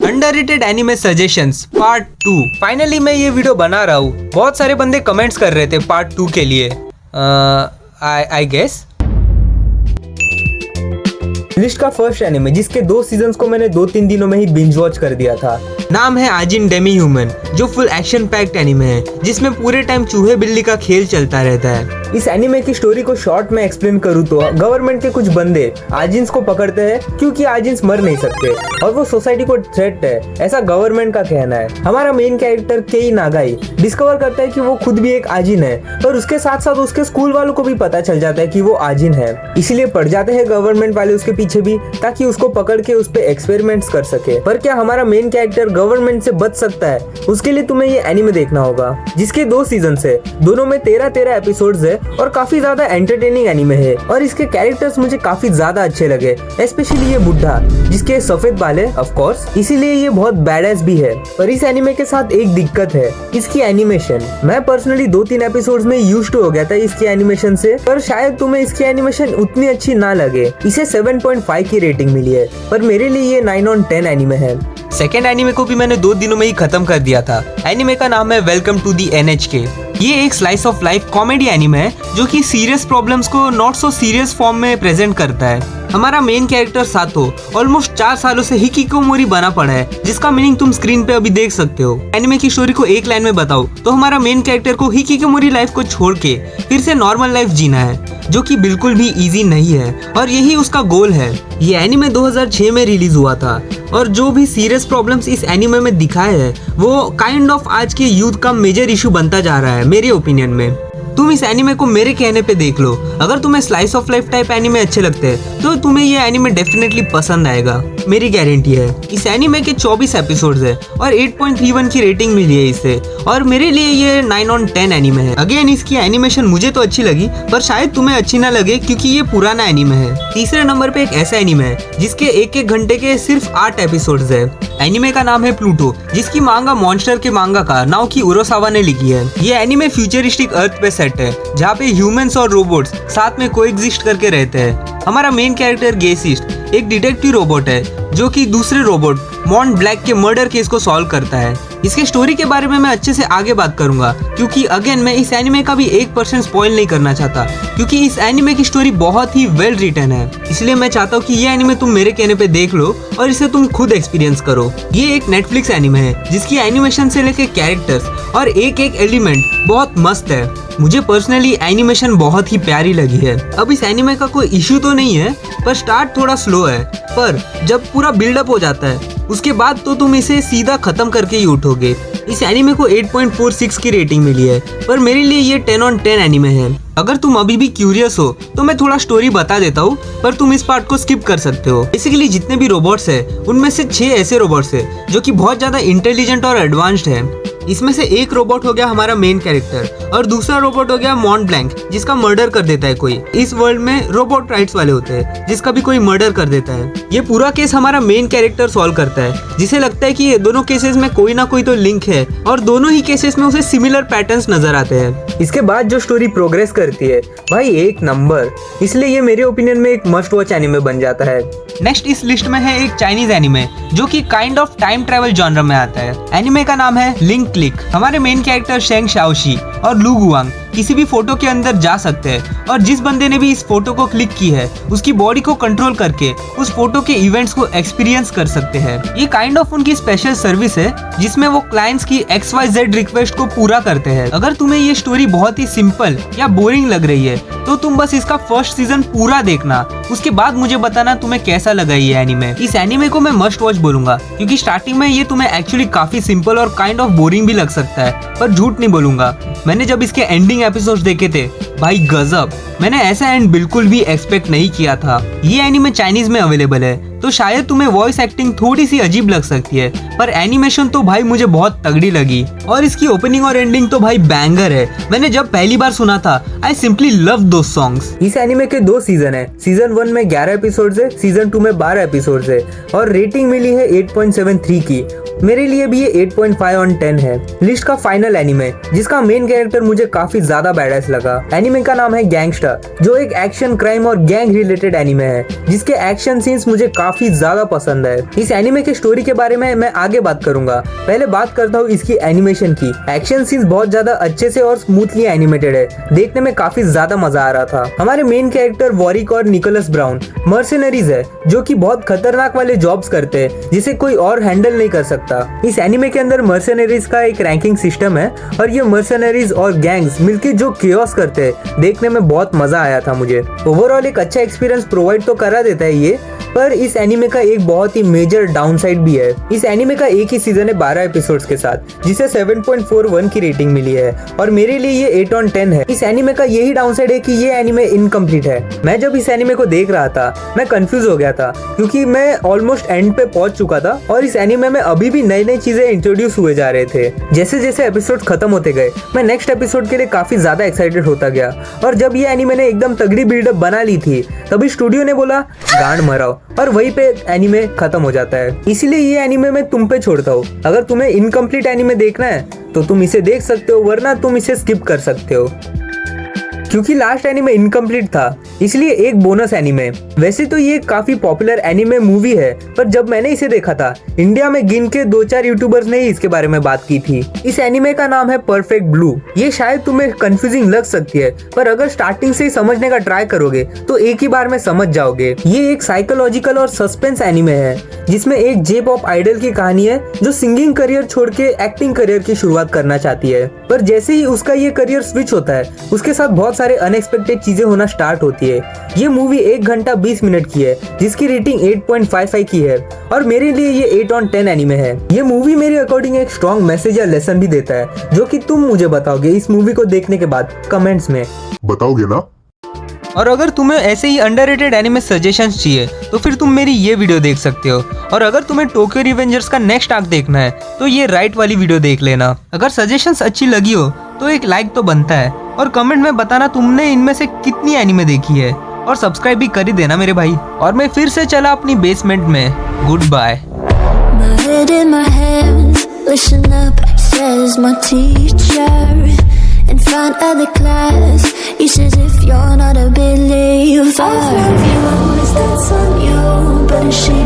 Underrated anime suggestions part 2। Finally मैं ये video बना रहा हूँ। बहुत सारे बंदे कमेंट्स कर रहे थे पार्ट 2 के लिए। आई गेस लिस्ट का फर्स्ट एनिमे जिसके 2 सीजन्स को मैंने 2-3 दिनों में ही बिंज वॉच कर दिया था, नाम है आजिन डेमी ह्यूमन, जो फुल एक्शन पैक्ड एनिमे है जिसमें पूरे टाइम चूहे बिल्ली का खेल चलता रहता है। इस एनिमे की स्टोरी को शॉर्ट में एक्सप्लेन करूँ तो गवर्नमेंट के कुछ बंदे आजिन्स को पकड़ते हैं क्योंकि आजिन्स मर नहीं सकते और वो सोसाइटी को थ्रेट है, ऐसा गवर्नमेंट का कहना है। हमारा मेन कैरेक्टर केई नागाई डिस्कवर करता है कि वो खुद भी एक आजिन है और उसके साथ साथ उसके स्कूल वालों को भी पता चल जाता है कि वो आजिन है, इसीलिए पड़ जाते हैं गवर्नमेंट वाले उसके पीछे भी ताकि उसको पकड़ के उस पे एक्सपेरिमेंट्स कर सके। पर क्या हमारा मेन कैरेक्टर गवर्नमेंट से बच सकता है? उसके लिए तुम्हें ये एनिमे देखना होगा, जिसके 2 सीजन है, दोनों में 13 एपिसोड्स है और काफी ज्यादा एंटरटेनिंग एनिमे है और इसके कैरेक्टर्स मुझे काफी ज्यादा अच्छे लगे, स्पेशली ये बुढ़ा जिसके सफेद बाल है ऑफ कोर्स, इसीलिए ये बहुत बैडएस भी है। पर इस एनिमे के साथ एक दिक्कत है, इसकी एनिमेशन। मैं पर्सनली 2-3 एपिसोड्स में यूज्ड हो गया था इसकी एनिमेशन से, पर शायद तुम्हें इसकी एनिमेशन उतनी अच्छी ना लगे। इसे 7.5 की रेटिंग मिली है, पर मेरे लिए ये 9/10 एनिमे है। सेकेंड एनिमे को भी मैंने 2 दिनों में ही खत्म कर दिया था। एनिमे का नाम है वेलकम टू दी NHK। ये एक slice of life comedy anime है जो कि सीरियस प्रॉब्लम्स को नॉट सो सीरियस फॉर्म में प्रेजेंट करता है। हमारा मेन कैरेक्टर सातो ऑलमोस्ट 4 सालों से हिकिकोमोरी बना पड़ा है, जिसका मीनिंग तुम स्क्रीन पे अभी देख सकते हो। एनिमे की स्टोरी को एक लाइन में बताओ तो हमारा मेन कैरेक्टर को हिकिकोमोरी लाइफ को छोड़ के फिर से नॉर्मल लाइफ जीना है, जो कि बिल्कुल भी इजी नहीं है और यही उसका गोल है। ये एनिमे 2006 में रिलीज हुआ था और जो भी सीरियस प्रॉब्लम्स इस एनिमे में दिखाए हैं वो काइंड ऑफ आज के यूथ का मेजर इशू बनता जा रहा है मेरे ओपिनियन में। तुम इस एनिमे को मेरे कहने पे देख लो। अगर तुम्हें slice of life type anime अच्छे लगते हैं तो तुम्हें ये एनिमे डेफिनेटली पसंद आएगा, मेरी गारंटी है। इस एनिमे के 24 एपिसोड्स है और 8.31 की रेटिंग मिली है इसे, और मेरे लिए ये 9/10 एनिमे है। अगेन इसकी एनिमेशन मुझे तो अच्छी लगी, पर शायद तुम्हें अच्छी ना लगे क्योंकि ये पुराना एनिमे है। तीसरे नंबर पे एक ऐसा एनिमे है जिसके 1-1 घंटे के सिर्फ 8 एपिसोड्स है। एनिमे का नाम है प्लूटो, जिसकी मांगा मॉन्स्टर के मांगा का नाओकी उरोसावा ने लिखी है। ये एनिमे फ्यूचरिस्टिक अर्थ पे सेट है जहाँ पे ह्यूमंस और रोबोट्स साथ में कोएग्जिस्ट करके रहते हैं। हमारा मेन कैरेक्टर गेसिस्ट एक डिटेक्टिव रोबोट है जो कि दूसरे रोबोट मॉन्ट ब्लैक के मर्डर केस को सॉल्व करता है। इसके स्टोरी के बारे में मैं अच्छे से आगे बात करूंगा क्योंकि अगेन मैं इस एनिमे का भी 1% स्पॉइल नहीं करना चाहता, क्योंकि इस एनिमे की स्टोरी बहुत ही वेल रिटन है। इसलिए मैं चाहता हूँ कि ये एनिमे तुम मेरे कहने पे देख लो और इसे तुम खुद एक्सपीरियंस करो। ये एक नेटफ्लिक्स एनिमे है जिसकी एनिमेशन से लेके कैरेक्टर्स और एक एलिमेंट बहुत मस्त है। मुझे पर्सनली एनिमेशन बहुत ही प्यारी लगी है। अब इस एनिमे का कोई इश्यू तो नहीं है, पर स्टार्ट थोड़ा स्लो है, पर जब पूरा बिल्डअप हो जाता है उसके बाद तो तुम इसे सीधा खत्म करके ही उठोगे। इस एनिमे को 8.46 की रेटिंग मिली है, पर मेरे लिए ये 10/10 एनिमे है। अगर तुम अभी भी क्यूरियस हो तो मैं थोड़ा स्टोरी बता देता हूँ, पर तुम इस पार्ट को स्किप कर सकते हो। बेसिकली जितने भी रोबोट्स है उनमें से 6 ऐसे रोबोट्स है जो कि बहुत ज्यादा इंटेलिजेंट और एडवांस्ड है। इसमें से एक रोबोट हो गया हमारा मेन कैरेक्टर और दूसरा रोबोट हो गया मॉन्ट ब्लैंक, जिसका मर्डर कर देता है कोई। इस वर्ल्ड में रोबोट राइट्स वाले होते हैं जिसका भी कोई मर्डर कर देता है। ये पूरा केस हमारा मेन कैरेक्टर सॉल्व करता है, जिसे लगता है कि ये दोनों केसेस में कोई ना कोई तो लिंक है और दोनों ही केसेस में उसे सिमिलर पैटर्न्स नजर आते हैं। इसके बाद जो स्टोरी प्रोग्रेस करती है भाई एक नंबर, इसलिए ये मेरे ओपिनियन में एक मस्ट वॉच एनिमे बन जाता है। नेक्स्ट इस लिस्ट में है एक चाइनीज एनिमे जो कि kind of time travel genre में आता है। एनिमे का नाम है लिंक क्लिक। हमारे मेन कैरेक्टर शेंग शाओशी और लू गुआंग किसी भी फोटो के अंदर जा सकते हैं और जिस बंदे ने भी इस फोटो को क्लिक की है उसकी बॉडी को कंट्रोल करके उस फोटो के इवेंट्स को एक्सपीरियंस कर सकते हैं। ये काइंड ऑफ उनकी स्पेशल सर्विस है जिसमें वो क्लाइंट्स की XYZ रिक्वेस्ट को पूरा करते हैं। अगर तुम्हें ये स्टोरी बहुत ही सिंपल या बोरिंग लग रही है तो तुम बस इसका फर्स्ट सीजन पूरा देखना, उसके बाद मुझे बताना तुम्हें कैसा लगा ये एनिमे। इस एनिमे को मैं मस्ट वॉच बोलूंगा क्योंकि स्टार्टिंग में ये तुम्हें एक्चुअली काफी सिंपल और काइंड ऑफ बोरिंग भी लग सकता है, पर झूठ नहीं बोलूंगा, मैंने जब इसके एंडिंग एपिसोड्स देखे थे भाई गजब, मैंने ऐसा एंड बिल्कुल भी एक्सपेक्ट नहीं किया था। ये एनिमे चाइनीज में अवेलेबल है तो शायद तुम्हें वॉइस एक्टिंग थोड़ी सी अजीब लग सकती है, पर एनिमेशन तो भाई मुझे बहुत तगड़ी लगी और इसकी ओपनिंग और एंडिंग तो भाई बैंगर है। मैंने जब पहली बार सुना था आई सिंपली लव दो सॉन्ग्स। इस एनिमे के 2 सीजन है। सीजन 1 में 11 एपिसोड्स है, सीजन 2 में 12 एपिसोड्स है और रेटिंग मिली है 8.73 की। मेरे लिए भी ये 8.5 on 10 है। लिस्ट का फाइनल एनिमे जिसका मेन कैरेक्टर मुझे काफी ज्यादा बैडएस लगा। एनिमे का नाम है गैंगस्टर, जो एक एक्शन, क्राइम और गैंग रिलेटेड एनिमे है जिसके एक्शन सीन्स मुझे काफी ज्यादा पसंद है। इस एनिमे के स्टोरी के बारे में मैं आगे बात करूंगा, पहले बात करता हूँ इसकी एनिमेशन की। एक्शन सीन्स बहुत ज्यादा अच्छे से और स्मूथली एनिमेटेड है, देखने में काफी ज्यादा मजा आ रहा था। हमारे मेन कैरेक्टर वॉरिक और निकोलस ब्राउन मर्सिनरीज है जो कि बहुत खतरनाक वाले जॉब्स करते हैं जिसे कोई और हैंडल नहीं कर सकता। इस एनिमे के अंदर मर्सिनरीज का एक रैंकिंग सिस्टम है और ये मर्सिनरीज और गैंग्स मिलकर जो केओस करते हैं, देखने में बहुत मजा आया था मुझे। ओवरऑल एक अच्छा एक्सपीरियंस प्रोवाइड तो करा देता है ये, पर इस एनिमे का एक बहुत ही मेजर डाउनसाइड भी है। इस एनिमे का एक ही सीजन है 12 एपिसोड्स के साथ, जिसे 7.41 की रेटिंग मिली है और मेरे लिए ये 8 on 10 है। इस एनिमे का यही डाउनसाइड है कि ये एनिमे इनकम्प्लीट है। मैं जब इस एनिमे को देख रहा था मैं कंफ्यूज हो गया था क्योंकि मैं ऑलमोस्ट एंड पे पहुंच चुका था और इस एनिमे में अभी भी नई नई चीजें इंट्रोड्यूस हुए जा रहे थे। जैसे जैसे एपिसोड खत्म होते गए मैं नेक्स्ट एपिसोड के लिए काफी ज्यादा एक्साइटेड होता गया और जब ये एनिमे ने एकदम तगड़ी बिल्डअप बना ली थी तभी स्टूडियो ने बोला गांड मराओ और वहीं पे एनिमे खत्म हो जाता है। इसीलिए ये एनिमे मैं तुम पे छोड़ता हूँ। अगर तुम्हें इनकम्प्लीट एनिमे देखना है तो तुम इसे देख सकते हो, वरना तुम इसे स्किप कर सकते हो। क्योंकि लास्ट एनिमे इनकम्प्लीट था इसलिए एक बोनस एनिमे। वैसे तो ये काफी पॉपुलर एनिमे मूवी है, पर जब मैंने इसे देखा था इंडिया में गिन के 2-4 यूट्यूबर्स ने ही इसके बारे में बात की थी। इस एनिमे का नाम है परफेक्ट ब्लू। ये शायद तुम्हें कंफ्यूजिंग लग सकती है, पर अगर स्टार्टिंग से ही समझने का ट्राई करोगे तो एक ही बार में समझ जाओगे। ये एक साइकोलॉजिकल और सस्पेंस एनिमे है जिसमें एक जे-पॉप आइडल की कहानी है जो सिंगिंग करियर छोड़ के एक्टिंग करियर की शुरुआत करना चाहती है, पर जैसे ही उसका ये करियर स्विच होता है उसके साथ बहुत सारे अनएक्सपेक्टेड चीजें होना स्टार्ट होती है। ये मूवी 1 घंटा 20 मिनट की है जिसकी रेटिंग 8.55 की है और मेरे लिए ये 8 on 10 एनिमे है। ये मूवी मेरे अकॉर्डिंग एक स्ट्रॉन्ग मैसेज या लेसन भी देता है जो कि तुम मुझे बताओगे इस मूवी को देखने के बाद कमेंट्स में। बताओगे ना? और अगर तुम्हें ऐसे ही अंडररेटेड एनिमे सजेशंस चाहिए तो फिर तुम मेरी ये वीडियो देख सकते हो। और अगर तुम्हें टोक्यो रिवेंजर्स का नेक्स्ट आर्क देखना है तो ये राइट वाली वीडियो देख लेना। अगर सजेशंस अच्छी लगी हो तो एक लाइक तो बनता है और कमेंट में बताना तुमने इनमें से कितनी एनिमे देखी है और सब्सक्राइब भी कर ही देना मेरे भाई। और मैं फिर से चला अपनी बेसमेंट में। Goodbye. In front of the class, he says if you're not a believer, I'll love you, always that's on you, but she